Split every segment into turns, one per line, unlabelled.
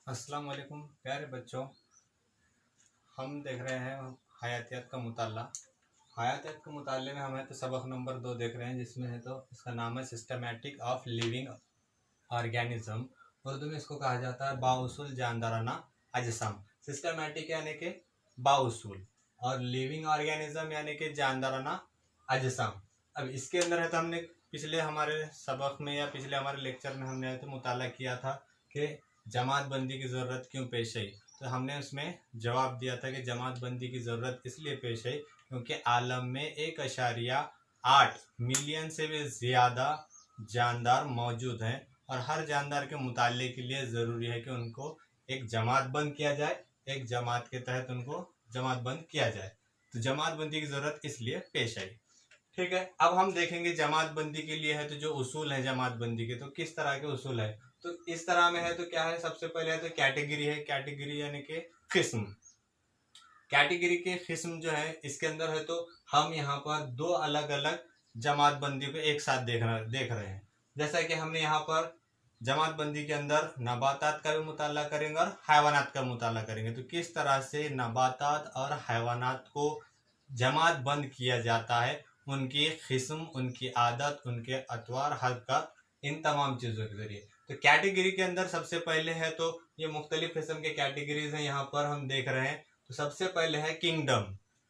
अस्सलाम वालेकुम प्यारे बच्चों। हम देख रहे हैं हयातियात का मुताला। हयातियात के मुताले में हम है तो सबक नंबर 2 देख रहे हैं, जिसमें है तो इसका नाम है systematic of living organism. Urdu में इसको कहा जाता है बाउसूल जानदाराना अजसम। सिस्टमेटिक यानी कि बाउसूल और लिविंग ऑर्गेनिज्म यानी कि जानदाराना अजसम। अब इसके अंदर है तो हमने पिछले हमारे सबक में या पिछले हमारे लेक्चर में हमने है तो मुताला किया था कि जमात बंदी की ज़रूरत क्यों पेश आई। तो हमने उसमें जवाब दिया था कि जमात बंदी की ज़रूरत इसलिए पेश आई क्योंकि आलम में 1.8 मिलियन से भी ज़्यादा जानदार मौजूद हैं और हर जानदार के मुताले के लिए ज़रूरी है कि उनको एक जमात बंद किया जाए, एक जमात के तहत उनको जमात बंद किया जाए। तो जमात बंदी की ज़रूरत इसलिए पेश आई। ठीक है, अब हम देखेंगे जमात बंदी के लिए है तो जो उसूल है जमात बंदी के, तो किस तरह के उसूल है। तो इस तरह में है तो क्या है, सबसे पहले है तो कैटेगरी है। कैटेगरी यानी कि किस्म। कैटेगरी के किस्म जो है इसके अंदर है तो हम यहाँ पर दो अलग अलग जमात बंदी को एक साथ देख रहे हैं। जैसा कि हमने यहाँ पर जमात बंदी के अंदर नबातात का भी मुताला करेंगे और हैवानात का मुताला करेंगे। तो किस तरह से नबातात और हैवानात को जमात बंद किया जाता है, उनकी किस्म, उनकी आदत, उनके अतवार, हरकत, इन तमाम चीज़ों के जरिए। तो कैटेगरी के अंदर सबसे पहले है तो ये मुख्तलिफ किस्म के कैटेगरीज हैं, यहाँ पर हम देख रहे हैं। तो सबसे पहले है किंगडम।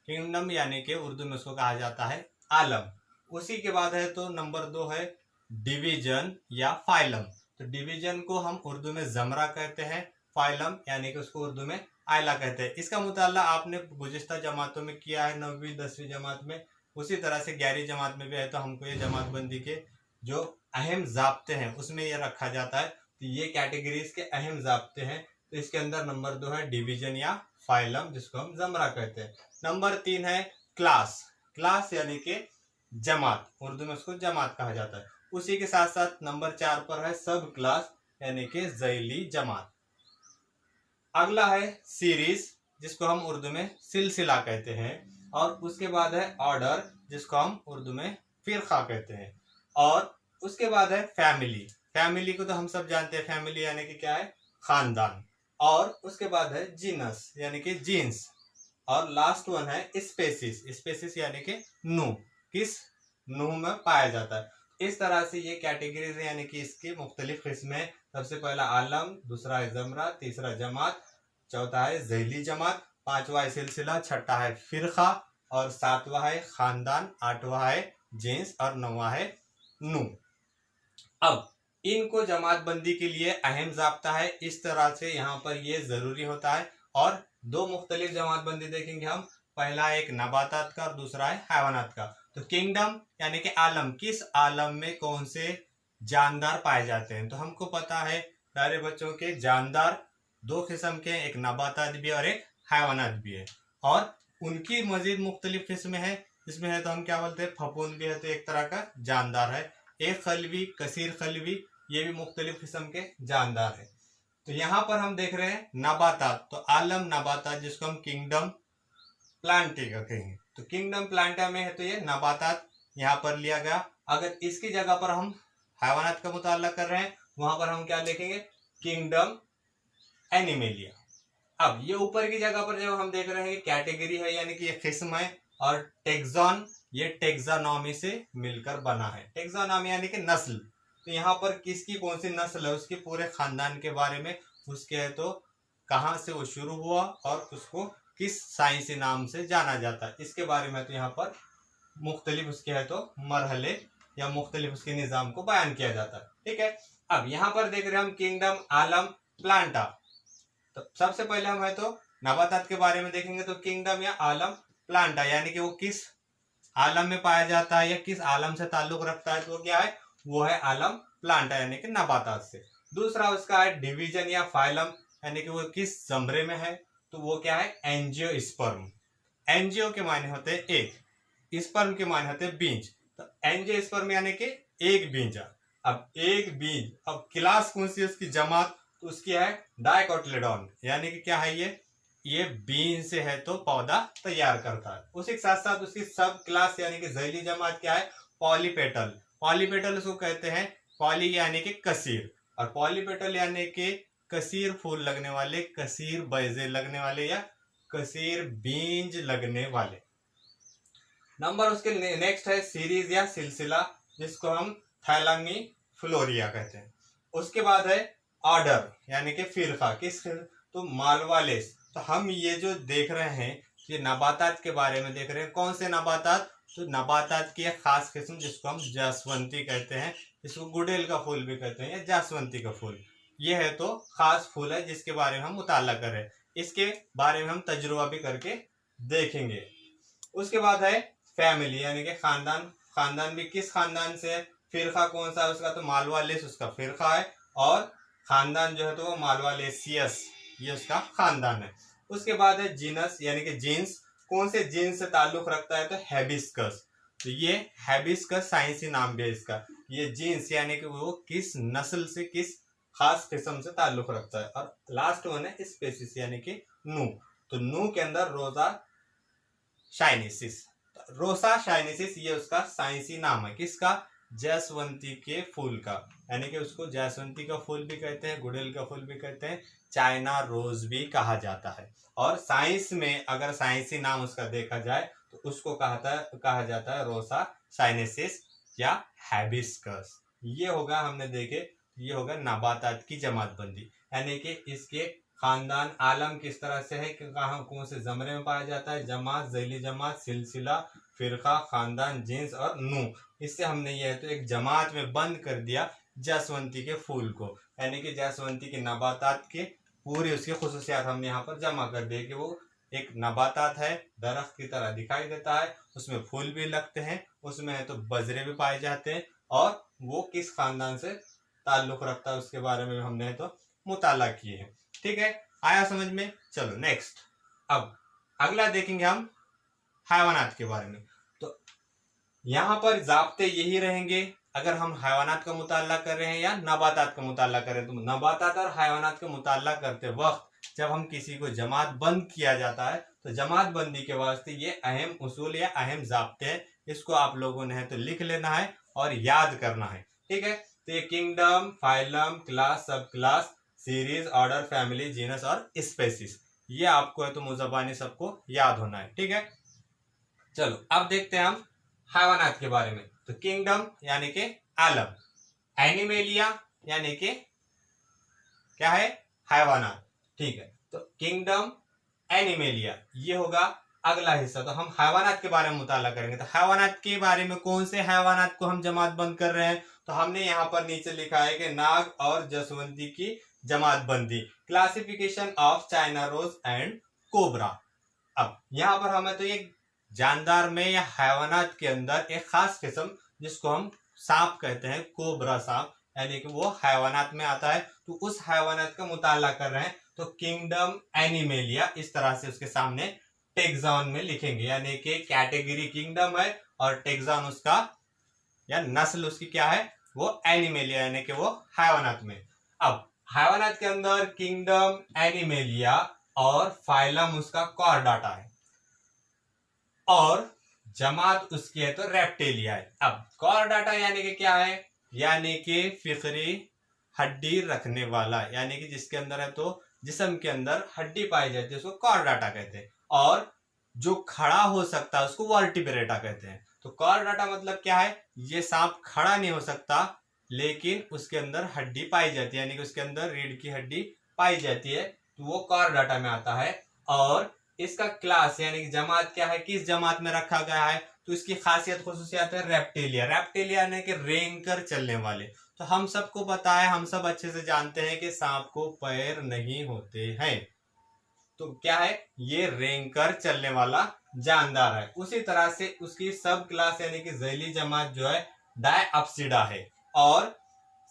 किंगडम यानी कि उर्दू में उसको कहा जाता है आलम। उसी के बाद है तो नंबर 2 है डिवीजन या फाइलम। तो डिवीजन को हम उर्दू में जमरा कहते हैं, फाइलम यानी कि उसको उर्दू में आयला कहते हैं। इसका मुताला आपने गुज़िश्ता जमातों में किया है, 9वीं 10वीं जमात में। उसी तरह से 11वीं जमात में भी है तो हमको ये जमात बंदी के जो अहम ज़ाब्ते हैं उसमें ये रखा जाता है। तो ये कैटेगरीज के अहम ज़ाब्ते हैं। तो इसके अंदर नंबर 2 है डिवीजन या फाइलम, जिसको हम जमरा कहते हैं। नंबर 3 है क्लास। क्लास यानी कि जमात, उर्दू में उसको जमात कहा जाता है। उसी के साथ साथ नंबर 4 पर है सब क्लास यानी कि ज़ैली जमात। अगला है सीरीज, जिसको हम उर्दू में सिलसिला कहते हैं। और उसके बाद है ऑर्डर, जिसको हम उर्दू में फिरका कहते हैं। और उसके बाद है फैमिली। फैमिली को तो हम सब जानते हैं, फैमिली यानी कि क्या है, खानदान। और उसके बाद है जीनस यानी कि जीन्स। और लास्ट वन है स्पेसिस। स्पेसिस यानी कि नू, किस नू में पाया जाता है। इस तरह से ये कैटेगरीज यानी कि इसकी मुख्तलिफ किस्में। सबसे पहला आलम, दूसरा है जमरा, तीसरा जमात, चौथा है ज़ैली जमात, पांचवा है सिलसिला, छठा है फिरका और सातवां है खानदान, आठवां है जीन्स और नौवां है नू। अब इनको जमात बंदी के लिए अहम ज़ाब्ता है, इस तरह से यहाँ पर ये ज़रूरी होता है। और दो मुख्तलिफ जमात बंदी देखेंगे हम, पहला एक नबातात का और दूसरा है हैवानात का। तो किंगडम यानी कि आलम, किस आलम में कौन से जानदार पाए जाते हैं। तो हमको पता है प्यारे बच्चों के जानदार दो किस्म के, एक नबातात भी और एक हैवानात भी है। और उनकी मजीद मुख्तलिफ किस्में हैं। इसमें है तो हम क्या बोलते हैं, फफूंद भी है तो एक तरह का जानदार है, एक खलवी, कसीर खलवी, ये भी मुख्तलिफ किस्म के जानदार है। तो यहाँ पर हम देख रहे हैं नबातात, तो आलम नबातात, जिसको हम किंगडम प्लांटा कहेंगे। तो किंगडम प्लांटा में है तो ये नबातात यहाँ पर लिया गया। अगर इसकी जगह पर हम हैवानात का मुताला कर रहे हैं, वहां पर हम क्या लिखेंगे, किंगडम एनिमेलिया। अब ये ऊपर की जगह पर जब हम देख रहे हैं कैटेगरी है यानी कि ये किस्म है, और टेक्सॉन ये टेक्सानॉमी से मिलकर बना है। टेक्सानॉमी यानी कि नस्ल। तो यहाँ पर किसकी कौन सी नस्ल है, उसके पूरे खानदान के बारे में, उसके है तो कहाँ से वो शुरू हुआ और उसको किस साइंसी नाम से जाना जाता है, इसके बारे में तो यहाँ पर मुख्तलिफ उसके है तो मरहले या मुख्तलिफ उसके निज़ाम को बयान किया जाता है। ठीक है, अब यहाँ पर देख रहे हैं हम किंगडम, आलम, प्लांटा। तो सबसे पहले हम है तो नबातात के बारे में देखेंगे। तो किंगडम या आलम प्लांटा यानी कि वो किस आलम में पाया जाता है या किस आलम से ताल्लुक रखता है, तो वो क्या है, वो है आलम प्लांटा यानी कि नबातात से। दूसरा उसका है डिवीजन या फाइलम यानी कि वो किस जमरे में है, तो वो क्या है, एंजियोस्पर्म। एंजियो के मायने होते हैं एक, स्पर्म के मायने होते हैं बीज। तो एंजियोस्पर्म यानी कि एक बीजा। अब एक बीज, अब क्लास कौन सी है उसकी जमात, तो उसकी है डाइकोटिलेडॉन यानी कि क्या है, ये बीन से है तो पौधा तैयार करता है। उसी के साथ साथ उसकी सब क्लास यानी कि ज़ैली जमात क्या है, पॉलीपेटल। पॉलीपेटल उसको कहते हैं, पॉली यानी कि कसीर और पॉलीपेटल यानी कि कसीर फूल लगने वाले, कसीर बैजे लगने वाले या कसीर बीज लगने वाले। नंबर उसके नेक्स्ट है सीरीज या सिलसिला, जिसको हम थैलामी फ्लोरिया कहते हैं। उसके बाद है ऑर्डर यानी कि फिरका, तो मालवालेस। तो हम ये जो देख रहे हैं ये नबातात के बारे में देख रहे हैं। कौन से नबातात? तो नबातात की एक खास किस्म जिसको हम जासवंती कहते हैं, इसको गुड़ेल का फूल भी कहते हैं या जासवंती का फूल। ये है तो खास फूल है जिसके बारे में हम मुताला कर रहे हैं, इसके बारे में हम तजुर्बा भी करके देखेंगे। उसके बाद है फैमिली यानी कि खानदान। खानदान भी किस खानदान से है, फिरका कौन सा है उसका, तो मालवालेस उसका फिरका है, और खानदान जो है तो वो मालवालेसियस ये उसका खानदान है। उसके बाद है जीनस यानी कि जीन्स। कौन से जीन्स से ताल्लुक रखता है, तो हैबिस्कस। तो ये हैबिस्कस साइंसी नाम भी है इसका। ये जीन्स यानी कि वो किस नस्ल से, किस खास किस्म से ताल्लुक रखता है। और लास्ट वन है स्पेसिस यानी कि नू। तो नू के अंदर रोजा शाइनेसिस। रोसा शाइनेसिस ये उसका साइंसी नाम है, किसका? जासवंती के फूल का, यानी कि उसको जासवंती का फूल भी कहते हैं, गुड़ेल का फूल भी कहते हैं, चाइना रोज भी कहा जाता है। और साइंस में अगर साइंसी नाम उसका देखा जाए तो उसको कहा जाता है रोसा शाइनेसिस या हैबिस्कस। ये होगा, हमने देखे, ये होगा नबातात की जमातबंदी, यानी कि इसके खानदान आलम किस तरह से है कि कहाँ कौन से जमरे में पाया जाता है, जमात, ज़ैली जमात, सिलसिला, फिरका, खानदान, जिन्स और नू। इससे हमने ये है तो एक जमात में बंद कर दिया जासवंती के फूल को, यानी कि जासवंती के नबातात के पूरी उसकी खुसूसियात हमने यहाँ पर जमा कर दिए कि वो एक नबातात है, दरख्त की तरह दिखाई देता है, उसमें फूल भी लगते हैं, उसमें है तो बजरे भी पाए जाते हैं, और वो किस खानदान से ताल्लुक रखता है उसके बारे में हमने तो मुताला किए हैं। ठीक है, आया समझ में? चलो नेक्स्ट, अब अगला देखेंगे हम हैवानात के बारे में। तो यहाँ पर जाब्ते यही रहेंगे अगर हम हैवानात का मुताला कर रहे हैं या नबातात का मुताला कर रहे हैं। तो नबातात और हैवानात का मुताला करते वक्त जब हम किसी को जमात बंद किया जाता है तो जमात बंदी के वास्ते ये अहम उसूल या अहम जाब्ते हैं, इसको आप लोगों ने है तो लिख लेना है और याद करना है। ठीक है, तो ये किंगडम, फाइलम, क्लास, सब class, series, order, family, genus और स्पेसीज, ये आपको है तो मुज़बानी सबको याद होना है। ठीक है, चलो अब देखते हैं हम हैवानात के बारे में। तो किंगडम यानी कि आलम, एनिमेलिया यानी कि क्या है, हैवानात। ठीक है, तो किंगडम, एनिमेलिया ये होगा अगला हिस्सा। तो हम हैवानात के बारे में मुताला करेंगे। तो हैवानात के बारे में कौन से हैवानात को हम जमात बंद कर रहे हैं, तो हमने यहाँ पर नीचे लिखा है कि नाग और जसवंती की जमात बंदी, classification of China rose and cobra. अब यहाँ पर हमें तो ये जानदार में या हैवानात के अंदर एक खास किस्म जिसको हम सांप कहते हैं, कोबरा सांप, यानी कि वो हैवानात में आता है। तो उस हैवानात का मुताला कर रहे हैं तो किंगडम एनिमेलिया इस तरह से उसके सामने टेक्सॉन में लिखेंगे, यानी कि कैटेगरी किंगडम है और टेक्सॉन उसका या नस्ल उसकी क्या है, वो एनिमेलिया यानी कि वो हैवानात में। अब हैवानात के अंदर किंगडम, एनिमेलिया और फाइलम उसका कॉर्डाटा है और जमात उसकी है तो रेप्टिलिया है। अब कॉर्डाटा यानी कि क्या है, यानी कि फिक्री हड्डी रखने वाला, यानी कि जिसके अंदर है तो जिस्म के अंदर हड्डी पाई जाती है उसको कॉर्डाटा कहते हैं, और जो खड़ा हो सकता है उसको वर्टिब्रेटा कहते हैं। तो कॉर्डाटा मतलब क्या है, ये सांप खड़ा नहीं हो सकता लेकिन उसके अंदर हड्डी पाई जाती है, यानी कि उसके अंदर रीढ़ की हड्डी पाई जाती है, तो वो कॉर्डाटा में आता है। और इसका क्लास यानी कि जमात क्या है, किस जमात में रखा गया है, तो इसकी खासियत खुसूसियत है रेप्टिलिया। रेप्टिलिया यानी कि रेंग कर चलने वाले। तो हम सबको पता है, हम सब अच्छे से जानते हैं कि सांप को पैर नहीं होते हैं, तो क्या है, ये रेंग कर चलने वाला जानदार है। उसी तरह से उसकी सब क्लास यानी कि ज़ैली जमात जो है डायअप्सिडा है, और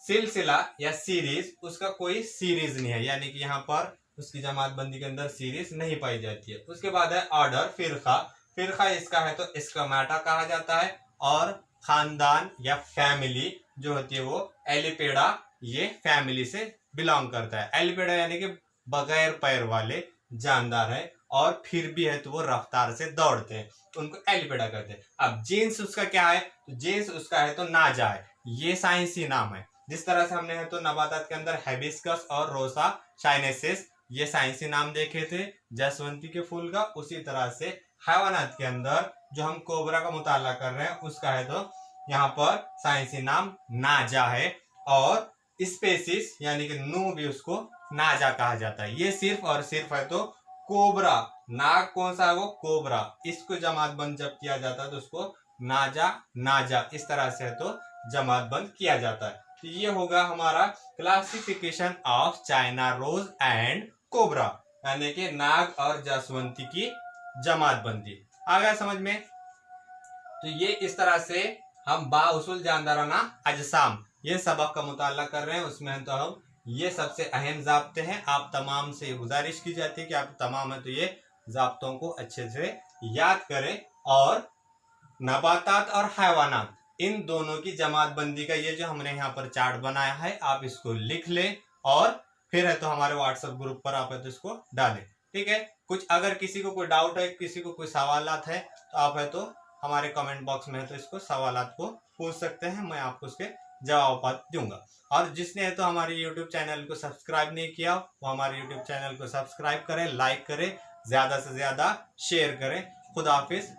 सिलसिला या सीरीज उसका कोई सीरीज नहीं है, यानी कि यहाँ पर उसकी जमात बंदी के अंदर सीरीज नहीं पाई जाती है। उसके बाद है ऑर्डर, फिरका। फिरका इसका है तो स्कोमाटा कहा जाता है, और खानदान या फैमिली जो होती है वो एलिपेडा, ये फैमिली से बिलोंग करता है। एलिपेडा यानी कि बगैर पैर वाले जानदार है, और फिर भी है तो वो रफ्तार से दौड़ते हैं, तो उनको एलिपेडा कहते हैं। अब जीन्स उसका क्या है, तो जीन्स उसका है तो नाजा है, ये साइंसी नाम है। जिस तरह से हमने है तो नबातात के अंदर हैबिस्कस और रोसा चाइनेसिस, ये साइंसी नाम देखे थे जसवंती के फूल का। उसी तरह से हैवानात के अंदर जो हम कोबरा का मुताला कर रहे हैं उसका है तो यहाँ पर साइंसी नाम नाजा है, और स्पेसिस यानी कि नू भी उसको नाजा कहा जाता है। ये सिर्फ और सिर्फ है तो कोबरा, नाग कौन सा है वो कोबरा, इसको जमात बंद जब किया जाता है तो उसको नाजा नाजा इस तरह से है तो जमात बंद किया जाता है। तो ये होगा हमारा classification of China rose and cobra, यानी कि नाग और जासवंती की जमात बंदी। आ गया समझ में? तो ये इस तरह से हम बाउसुल जानदाराना अजसाम ये सबक का मुताला कर रहे हैं। उसमें तो हम ये सबसे अहम ज़ाब्ते हैं। आप तमाम से गुजारिश की जाती है कि आप तमाम है तो ये ज़ाब्तों को अच्छे से याद करें, और नबातात और हैवानात इन दोनों की जमात बंदी का ये जो हमने यहाँ पर चार्ट बनाया है आप इसको लिख लें, और फिर है तो हमारे व्हाट्सएप ग्रुप पर आप है तो इसको डालें। ठीक है, कुछ अगर किसी को कोई डाउट है, किसी को कोई सवालात है तो आप है तो हमारे कमेंट बॉक्स में है तो इसको सवालात को पूछ सकते हैं, मैं आपको उसके जवाब दूंगा। और जिसने है तो हमारे यूट्यूब चैनल को सब्सक्राइब नहीं किया वो हमारे यूट्यूब चैनल को सब्सक्राइब करें, लाइक करें, ज्यादा से ज्यादा शेयर करें। खुदा हाफिज।